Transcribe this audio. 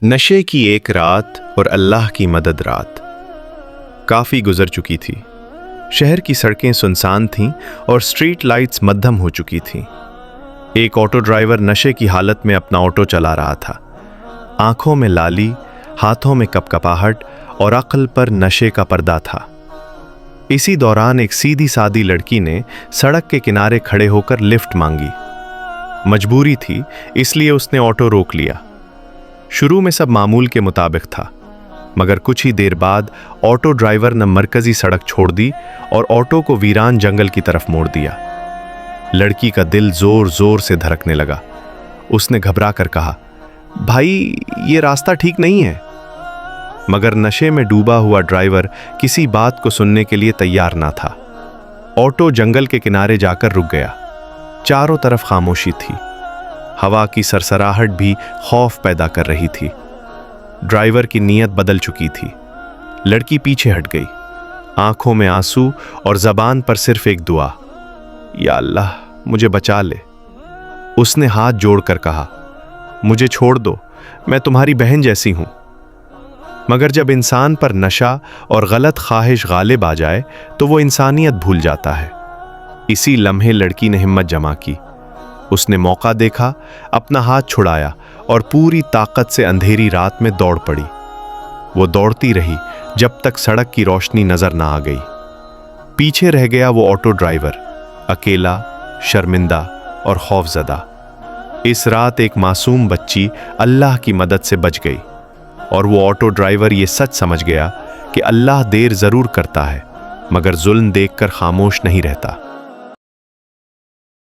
नशे की एक रात और अल्लाह की मदद रात काफ़ी गुजर चुकी थी। शहर की सड़कें सुनसान थीं और स्ट्रीट लाइट्स मद्धम हो चुकी थीं। एक ऑटो ड्राइवर नशे की हालत में अपना ऑटो चला रहा था। आंखों में लाली, हाथों में कपकपाहट और अक्ल पर नशे का पर्दा था। इसी दौरान एक सीधी सादी लड़की ने सड़क के किनारे खड़े होकर लिफ्ट मांगी। मजबूरी थी, इसलिए उसने ऑटो रोक लिया। शुरू में सब मामूल के मुताबिक था, मगर कुछ ही देर बाद ऑटो ड्राइवर ने मरकजी सड़क छोड़ दी और ऑटो को वीरान जंगल की तरफ मोड़ दिया। लड़की का दिल जोर जोर से धड़कने लगा। उसने घबरा कर कहा, भाई ये रास्ता ठीक नहीं है। मगर नशे में डूबा हुआ ड्राइवर किसी बात को सुनने के लिए तैयार ना था। ऑटो जंगल के किनारे जाकर रुक गया। चारों तरफ खामोशी थी। हवा की सरसराहट भी खौफ पैदा कर रही थी। ड्राइवर की नीयत बदल चुकी थी। लड़की पीछे हट गई, आंखों में आंसू और जबान पर सिर्फ एक दुआ, या अल्लाह मुझे बचा ले। उसने हाथ जोड़कर कहा, मुझे छोड़ दो, मैं तुम्हारी बहन जैसी हूं। मगर जब इंसान पर नशा और गलत ख्वाहिश गालिब आ जाए तो वो इंसानियत भूल जाता है। इसी लम्हे लड़की ने हिम्मत जमा की। उसने मौका देखा, अपना हाथ छुड़ाया और पूरी ताकत से अंधेरी रात में दौड़ पड़ी। वो दौड़ती रही जब तक सड़क की रोशनी नजर ना आ गई। पीछे रह गया वो ऑटो ड्राइवर, अकेला, शर्मिंदा और खौफजदा। इस रात एक मासूम बच्ची अल्लाह की मदद से बच गई और वो ऑटो ड्राइवर ये सच समझ गया कि अल्लाह देर जरूर करता है, मगर जुल्म देखकर खामोश नहीं रहता।